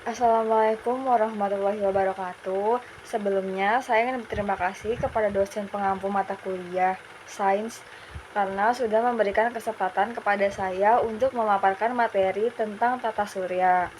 Assalamualaikum warahmatullahi wabarakatuh. Sebelumnya, saya ingin berterima kasih kepada dosen pengampu mata kuliah Sains karena sudah memberikan kesempatan kepada saya untuk memaparkan materi tentang tata surya.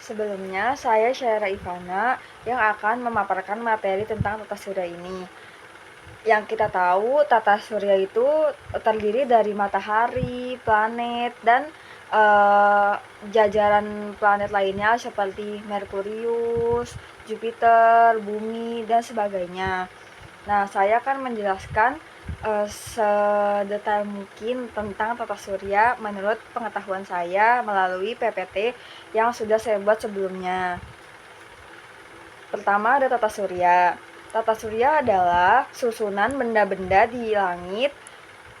Sebelumnya, saya Syaira Ivana yang akan memaparkan materi tentang tata surya ini. Yang kita tahu, tata surya itu terdiri dari matahari, planet, dan uh, jajaran planet lainnya seperti Merkurius, Jupiter, Bumi, dan sebagainya. Nah, saya akan menjelaskan sedetail mungkin tentang tata surya menurut pengetahuan saya melalui PPT yang sudah saya buat sebelumnya. Pertama ada tata surya. Tata surya adalah susunan benda-benda di langit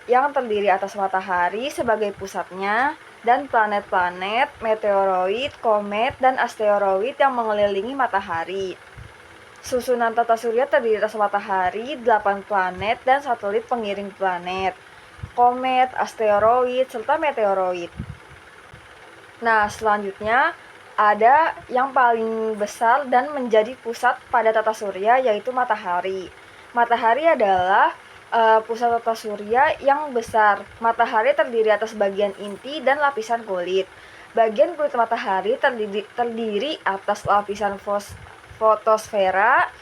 yang terdiri atas matahari sebagai pusatnya dan planet-planet, meteoroid, komet, dan asteroid yang mengelilingi matahari. Susunan tata surya terdiri atas matahari, 8 planet, dan satelit pengiring planet, komet, asteroid, serta meteoroid. Nah, selanjutnya ada yang paling besar dan menjadi pusat pada tata surya, yaitu matahari. Matahari adalah pusat tata surya yang besar. Matahari terdiri atas bagian inti dan lapisan kulit. Bagian kulit matahari terdiri atas lapisan fotosfera,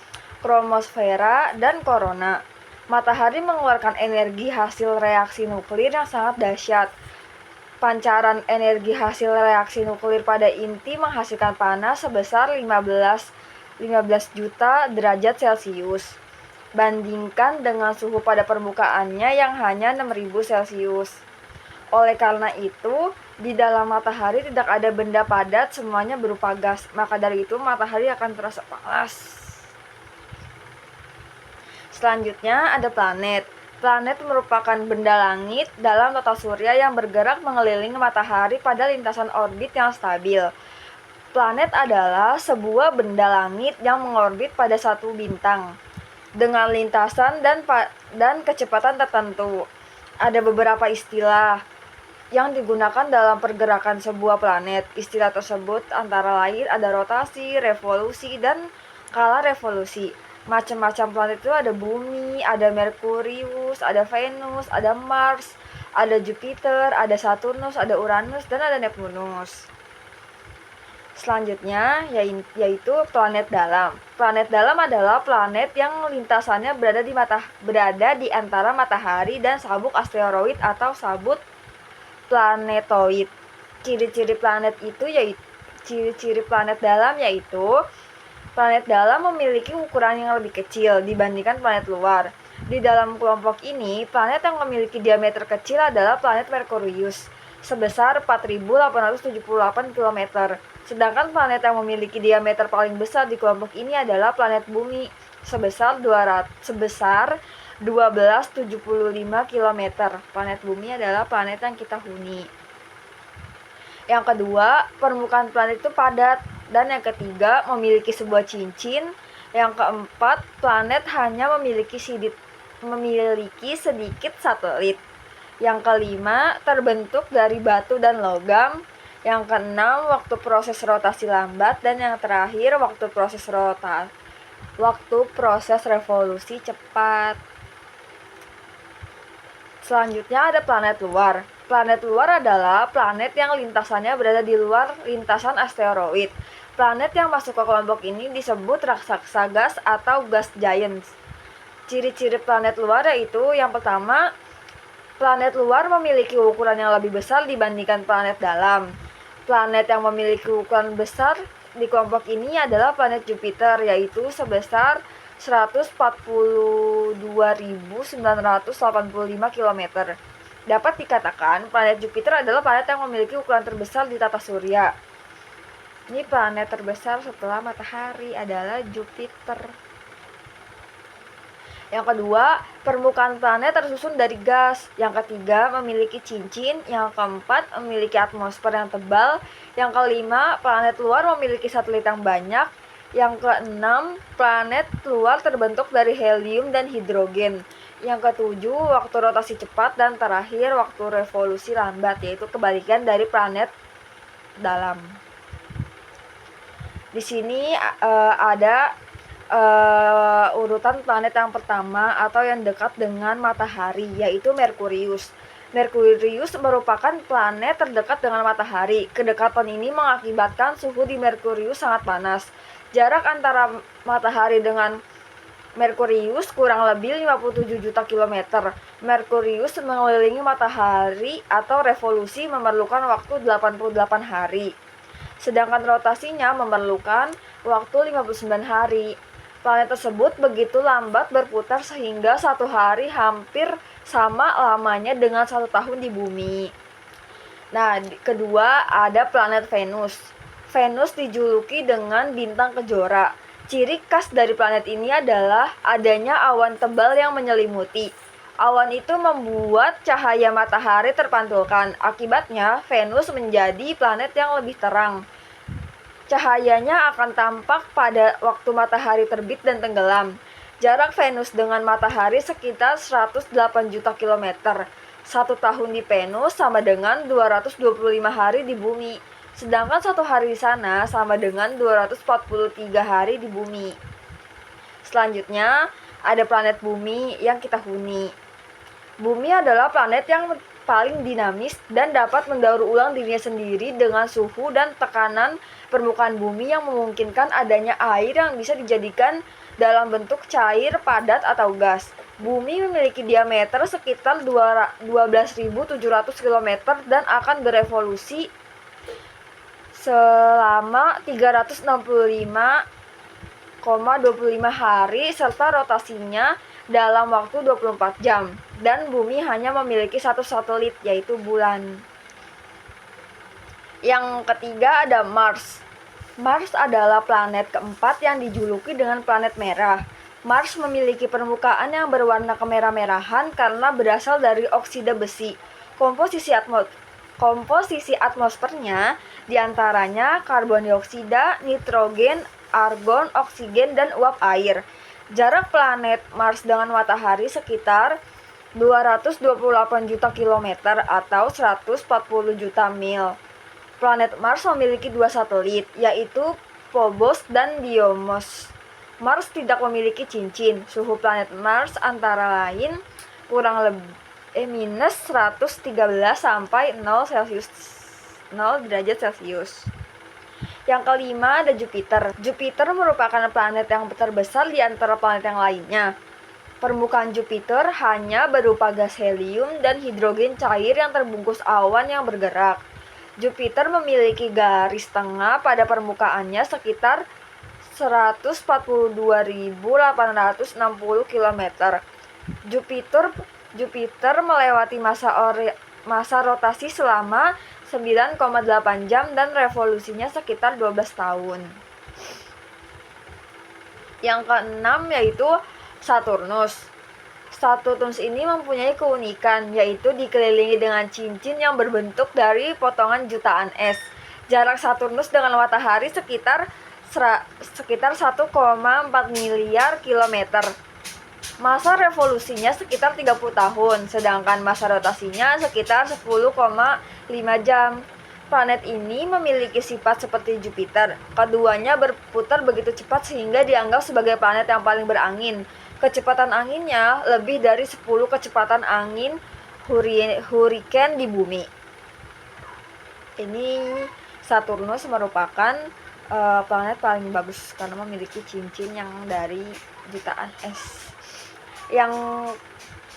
kromosfera, dan korona. Matahari mengeluarkan energi hasil reaksi nuklir yang sangat dahsyat. Pancaran energi hasil reaksi nuklir pada inti menghasilkan panas sebesar 15 juta derajat Celcius. Bandingkan dengan suhu pada permukaannya yang hanya 6.000 Celcius. Oleh karena itu, di dalam matahari tidak ada benda padat, semuanya berupa gas. Maka dari itu matahari akan terasa panas. Selanjutnya ada planet. Planet merupakan benda langit dalam tata surya yang bergerak mengelilingi matahari pada lintasan orbit yang stabil. Planet adalah sebuah benda langit yang mengorbit pada satu bintang dengan lintasan dan kecepatan tertentu. Ada beberapa istilah yang digunakan dalam pergerakan sebuah planet. Istilah tersebut antara lain ada rotasi, revolusi, dan skala revolusi. Macam-macam planet itu ada Bumi, ada Merkurius, ada Venus, ada Mars, ada Jupiter, ada Saturnus, ada Uranus, dan ada Neptunus. Selanjutnya yaitu planet dalam. Planet dalam adalah planet yang lintasannya berada di antara matahari dan sabuk asteroid atau sabuk planetoid. Ciri-ciri planet dalam yaitu planet dalam memiliki ukuran yang lebih kecil dibandingkan planet luar. Di dalam kelompok ini, planet yang memiliki diameter kecil adalah planet Merkurius sebesar 4.878 km. Sedangkan planet yang memiliki diameter paling besar di kelompok ini adalah planet Bumi sebesar 1275 km. Planet Bumi adalah planet yang kita huni. Yang kedua, permukaan planet itu padat. Dan yang ketiga, memiliki sebuah cincin. Yang keempat, planet hanya memiliki sedikit satelit. Yang kelima, terbentuk dari batu dan logam. Yang keenam, waktu proses rotasi lambat. Dan yang terakhir, waktu proses revolusi cepat. Selanjutnya ada planet luar. Planet luar adalah planet yang lintasannya berada di luar lintasan asteroid. Planet yang masuk ke kelompok ini disebut raksasa gas atau gas giants. Ciri-ciri planet luar yaitu yang pertama, planet luar memiliki ukuran yang lebih besar dibandingkan planet dalam. Planet yang memiliki ukuran besar di kelompok ini adalah planet Jupiter, yaitu sebesar 142.985 km. Dapat dikatakan planet Jupiter adalah planet yang memiliki ukuran terbesar di tata surya. Ini planet terbesar setelah matahari adalah Jupiter. Yang kedua, permukaan planet tersusun dari gas. Yang ketiga, memiliki cincin. Yang keempat, memiliki atmosfer yang tebal. Yang kelima, planet luar memiliki satelit yang banyak. Yang keenam, planet luar terbentuk dari helium dan hidrogen. Yang ketujuh, waktu rotasi cepat. Dan terakhir, waktu revolusi lambat, yaitu kebalikan dari planet dalam. Di sini ada urutan planet yang pertama atau yang dekat dengan matahari, yaitu Merkurius. Merkurius merupakan planet terdekat dengan matahari. Kedekatan ini mengakibatkan suhu di Merkurius sangat panas. Jarak antara matahari dengan Merkurius kurang lebih 57 juta kilometer. Merkurius mengelilingi matahari atau revolusi memerlukan waktu 88 hari. Sedangkan rotasinya memerlukan waktu 59 hari. Planet tersebut begitu lambat berputar sehingga satu hari hampir sama lamanya dengan 1 tahun di bumi. Nah, kedua ada planet Venus. Venus dijuluki dengan bintang kejora. Ciri khas dari planet ini adalah adanya awan tebal yang menyelimuti. Awan itu membuat cahaya matahari terpantulkan. Akibatnya, Venus menjadi planet yang lebih terang. Cahayanya akan tampak pada waktu matahari terbit dan tenggelam. Jarak Venus dengan matahari sekitar 108 juta kilometer. 1 tahun di Venus sama dengan 225 hari di bumi. Sedangkan 1 hari di sana sama dengan 243 hari di bumi. Selanjutnya, ada planet bumi yang kita huni. Bumi adalah planet yang paling dinamis dan dapat mendaur ulang dirinya sendiri dengan suhu dan tekanan permukaan bumi yang memungkinkan adanya air yang bisa dijadikan dalam bentuk cair, padat, atau gas. Bumi memiliki diameter sekitar 12.700 km dan akan berevolusi selama 365,25 hari serta rotasinya dalam waktu 24 jam. Dan bumi hanya memiliki satu satelit, yaitu bulan. Yang ketiga ada Mars. Mars adalah planet keempat yang dijuluki dengan planet merah. Mars memiliki permukaan yang berwarna kemerah-merahan karena berasal dari oksida besi. Komposisi atmosfernya diantaranya karbon dioksida, nitrogen, argon, oksigen, dan uap air. Jarak planet Mars dengan matahari sekitar 228 juta kilometer atau 140 juta mil. Planet Mars memiliki 2 satelit, yaitu Phobos dan Deimos. Mars tidak memiliki cincin. Suhu planet Mars antara lain kurang lebih minus 113 sampai 0 derajat Celcius. Yang kelima ada Jupiter. Jupiter merupakan planet yang terbesar di antara planet yang lainnya. Permukaan Jupiter hanya berupa gas helium dan hidrogen cair yang terbungkus awan yang bergerak. Jupiter memiliki garis tengah pada permukaannya sekitar 142.860 km. Jupiter melewati masa rotasi selama 9,8 jam dan revolusinya sekitar 12 tahun. Yang keenam yaitu Saturnus. Saturnus ini mempunyai keunikan, yaitu dikelilingi dengan cincin yang berbentuk dari potongan jutaan es. Jarak Saturnus dengan matahari sekitar 1,4 miliar kilometer. Masa revolusinya sekitar 30 tahun, sedangkan masa rotasinya sekitar 10,5 jam. Planet ini memiliki sifat seperti Jupiter. Keduanya berputar begitu cepat sehingga dianggap sebagai planet yang paling berangin. Kecepatan anginnya lebih dari 10 kecepatan angin hurricane di bumi. Ini Saturnus merupakan planet paling bagus karena memiliki cincin yang dari jutaan es. Yang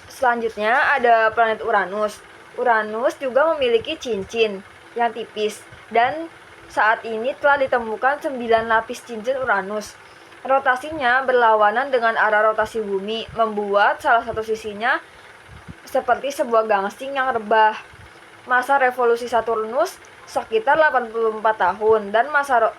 selanjutnya ada planet Uranus. Uranus juga memiliki cincin yang tipis dan saat ini telah ditemukan 9 lapis cincin Uranus. Rotasinya berlawanan dengan arah rotasi bumi, membuat salah satu sisinya seperti sebuah gangsing yang rebah. Masa revolusi Saturnus sekitar 84 tahun dan masa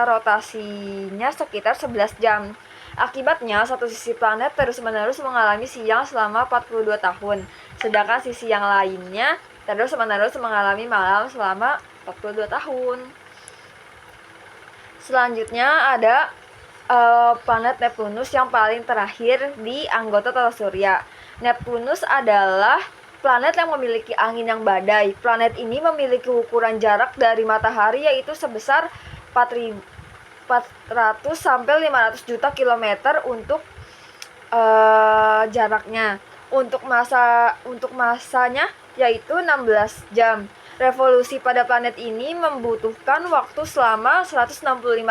rotasinya sekitar 11 jam. Akibatnya, satu sisi planet terus-menerus mengalami siang selama 42 tahun, sedangkan sisi yang lainnya terus-menerus mengalami malam selama 42 tahun. Selanjutnya ada planet Neptunus yang paling terakhir di anggota tata surya. Neptunus adalah planet yang memiliki angin yang badai. Planet ini memiliki ukuran jarak dari matahari yaitu sebesar 400 sampai 500 juta kilometer untuk jaraknya. Untuk masanya yaitu 16 jam. Revolusi pada planet ini membutuhkan waktu selama 165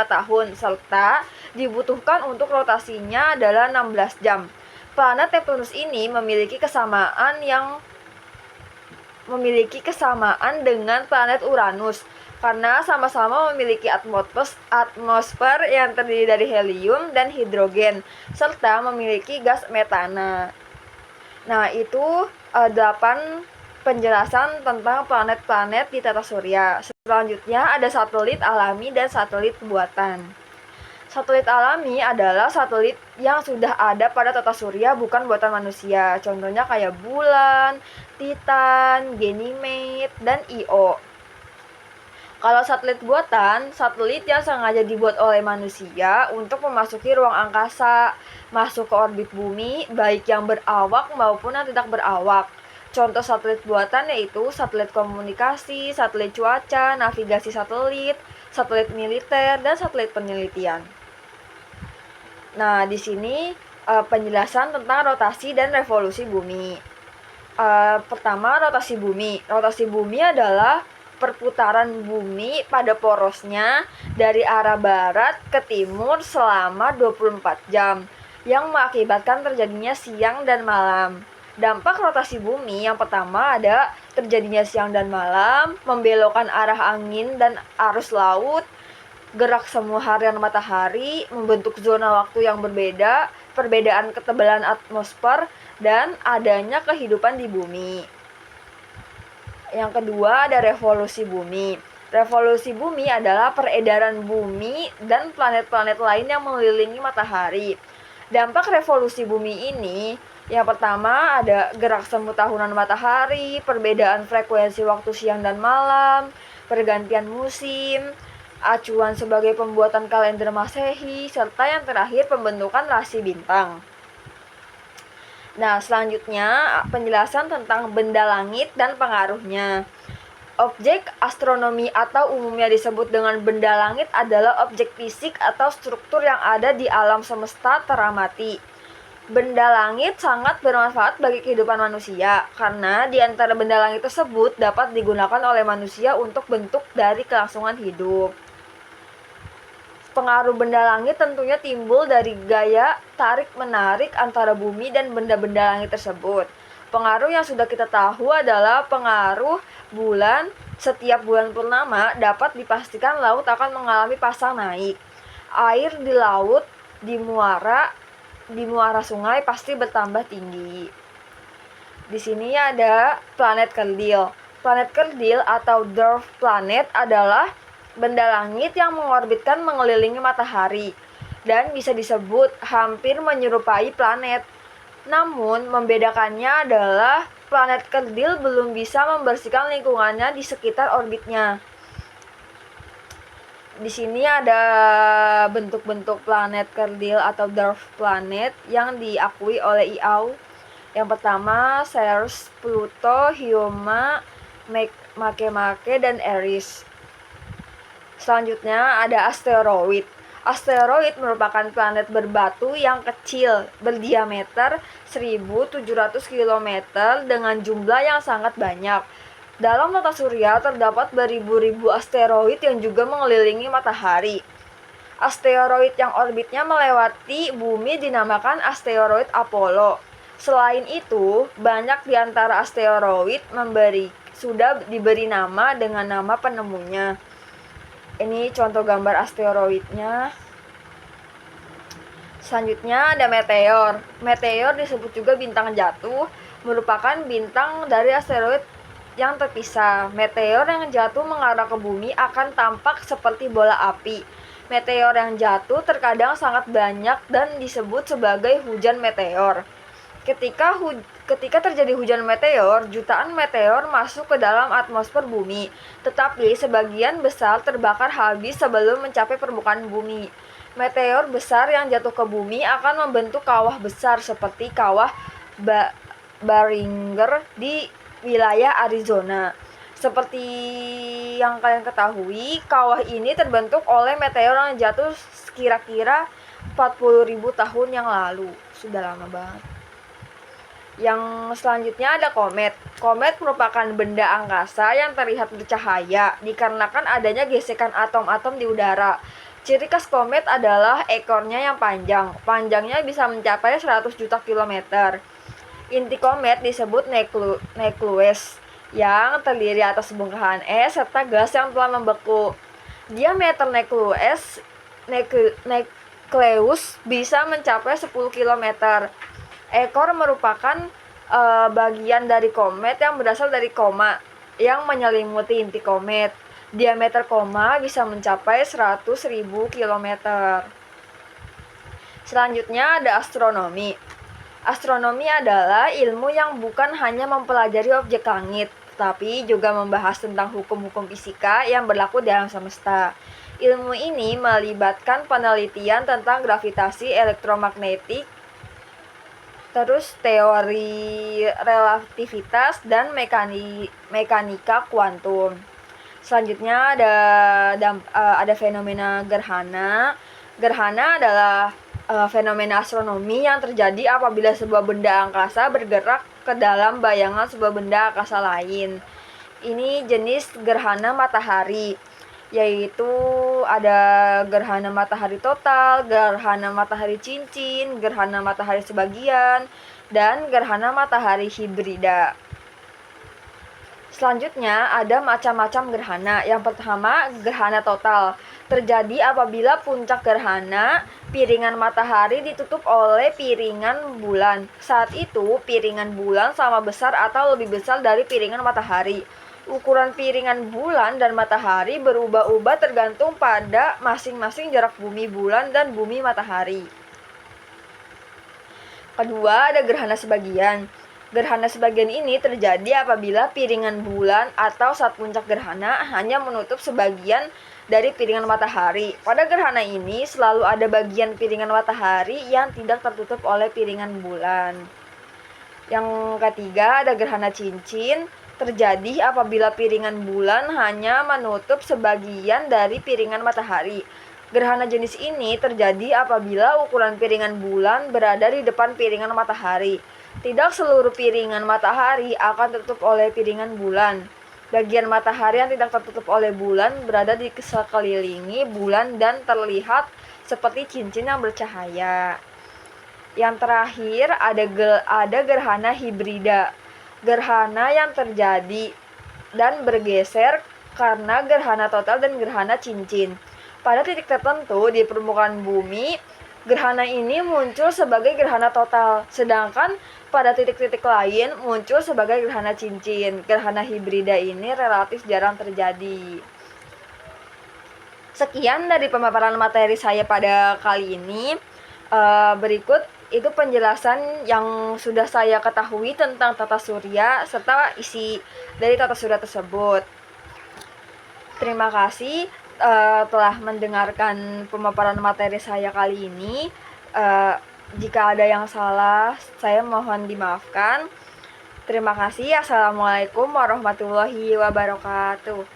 tahun serta dibutuhkan untuk rotasinya adalah 16 jam. Planet Neptunus ini memiliki kesamaan dengan planet Uranus karena sama-sama memiliki atmosfer yang terdiri dari helium dan hidrogen serta memiliki gas metana. Nah, itu 8 penjelasan tentang planet-planet di tata surya. Selanjutnya ada satelit alami dan satelit buatan. Satelit alami adalah satelit yang sudah ada pada tata surya bukan buatan manusia. Contohnya kayak bulan, Titan, Ganymede, dan Io. Kalau satelit buatan, satelit yang sengaja dibuat oleh manusia untuk memasuki ruang angkasa, masuk ke orbit bumi, baik yang berawak maupun yang tidak berawak. Contoh satelit buatan yaitu satelit komunikasi, satelit cuaca, navigasi satelit, satelit militer, dan satelit penelitian. Nah, di sini penjelasan tentang rotasi dan revolusi bumi. Pertama, rotasi bumi. Rotasi bumi adalah perputaran bumi pada porosnya dari arah barat ke timur selama 24 jam yang mengakibatkan terjadinya siang dan malam. Dampak rotasi bumi yang pertama ada terjadinya siang dan malam, membelokkan arah angin dan arus laut, gerak semu harian matahari, membentuk zona waktu yang berbeda, perbedaan ketebalan atmosfer, dan adanya kehidupan di bumi. Yang kedua ada revolusi bumi. Revolusi bumi adalah peredaran bumi dan planet-planet lain yang mengelilingi matahari. Dampak revolusi bumi ini yang pertama ada gerak semu tahunan matahari, perbedaan frekuensi waktu siang dan malam, pergantian musim, acuan sebagai pembuatan kalender Masehi, serta yang terakhir pembentukan rasi bintang. Nah, selanjutnya penjelasan tentang benda langit dan pengaruhnya. Objek astronomi atau umumnya disebut dengan benda langit adalah objek fisik atau struktur yang ada di alam semesta teramati. Benda langit sangat bermanfaat bagi kehidupan manusia karena di antara benda langit tersebut dapat digunakan oleh manusia untuk bentuk dari kelangsungan hidup. Pengaruh benda langit tentunya timbul dari gaya tarik-menarik antara bumi dan benda-benda langit tersebut. Pengaruh yang sudah kita tahu adalah pengaruh bulan. Setiap bulan purnama dapat dipastikan laut akan mengalami pasang naik. Air di laut, di muara sungai pasti bertambah tinggi. Di sini ada planet kerdil. Planet kerdil atau dwarf planet adalah benda langit yang mengorbitkan mengelilingi matahari dan bisa disebut hampir menyerupai planet. Namun, membedakannya adalah planet kerdil belum bisa membersihkan lingkungannya di sekitar orbitnya. Di sini ada bentuk-bentuk planet kerdil atau dwarf planet yang diakui oleh IAU. Yang pertama, Ceres, Pluto, Hyoma, Makemake, dan Eris. Selanjutnya ada asteroid. Asteroid merupakan planet berbatu yang kecil, berdiameter 1.700 km dengan jumlah yang sangat banyak. Dalam tata surya terdapat beribu-ribu asteroid yang juga mengelilingi matahari. Asteroid yang orbitnya melewati bumi dinamakan asteroid Apollo. Selain itu, banyak di antara asteroid sudah diberi nama dengan nama penemunya. Ini contoh gambar asteroidnya. Selanjutnya ada meteor. Meteor disebut juga bintang jatuh, merupakan bintang dari asteroid yang terpisah. Meteor yang jatuh mengarah ke bumi akan tampak seperti bola api. Meteor yang jatuh terkadang sangat banyak dan disebut sebagai hujan meteor. Ketika terjadi hujan meteor, jutaan meteor masuk ke dalam atmosfer bumi, tetapi sebagian besar terbakar habis sebelum mencapai permukaan bumi. Meteor besar yang jatuh ke bumi akan membentuk kawah besar seperti kawah Barringer di wilayah Arizona. Seperti yang kalian ketahui, kawah ini terbentuk oleh meteor yang jatuh kira-kira 40.000 tahun yang lalu. Sudah lama banget. Yang selanjutnya ada komet. Komet merupakan benda angkasa yang terlihat bercahaya dikarenakan adanya gesekan atom-atom di udara. Ciri khas komet adalah ekornya yang panjang. Panjangnya bisa mencapai 100 juta kilometer. Inti komet disebut nukleus yang terdiri atas bongkahan es serta gas yang telah membeku. Diameter nukleus bisa mencapai 10 km. Ekor merupakan bagian dari komet yang berasal dari koma yang menyelimuti inti komet. Diameter koma bisa mencapai 100.000 km. Selanjutnya ada astronomi. Astronomi adalah ilmu yang bukan hanya mempelajari objek langit, tetapi juga membahas tentang hukum-hukum fisika yang berlaku di alam semesta. Ilmu ini melibatkan penelitian tentang gravitasi elektromagnetik, terus teori relativitas dan mekanika kuantum. Selanjutnya ada fenomena gerhana. Gerhana adalah fenomena astronomi yang terjadi apabila sebuah benda angkasa bergerak ke dalam bayangan sebuah benda angkasa lain. Ini jenis gerhana matahari, yaitu ada gerhana matahari total, gerhana matahari cincin, gerhana matahari sebagian, dan gerhana matahari hibrida. Selanjutnya ada macam-macam gerhana. Yang pertama, gerhana total. Terjadi apabila puncak gerhana, piringan matahari ditutup oleh piringan bulan. Saat itu, piringan bulan sama besar atau lebih besar dari piringan matahari. Ukuran piringan bulan dan matahari berubah-ubah tergantung pada masing-masing jarak bumi bulan dan bumi matahari. Kedua, ada gerhana sebagian. Gerhana sebagian ini terjadi apabila piringan bulan atau saat puncak gerhana hanya menutup sebagian dari piringan matahari. Pada gerhana ini selalu ada bagian piringan matahari yang tidak tertutup oleh piringan bulan. Yang ketiga, ada gerhana cincin. Terjadi apabila piringan bulan hanya menutup sebagian dari piringan matahari. Gerhana jenis ini terjadi apabila ukuran piringan bulan berada di depan piringan matahari. Tidak seluruh piringan matahari akan tertutup oleh piringan bulan. Bagian matahari yang tidak tertutup oleh bulan berada di sekelilingi bulan dan terlihat seperti cincin yang bercahaya. Yang terakhir ada gerhana hibrida. Gerhana yang terjadi dan bergeser karena gerhana total dan gerhana cincin. Pada titik tertentu di permukaan bumi, gerhana ini muncul sebagai gerhana total, sedangkan pada titik-titik lain muncul sebagai gerhana cincin. Gerhana hibrida ini relatif jarang terjadi. Sekian dari pemaparan materi saya pada kali ini. Berikut itu penjelasan yang sudah saya ketahui tentang tata surya serta isi dari tata surya tersebut. Terima kasih telah mendengarkan pemaparan materi saya kali ini. Jika ada yang salah, saya mohon dimaafkan. Terima kasih. Assalamualaikum warahmatullahi wabarakatuh.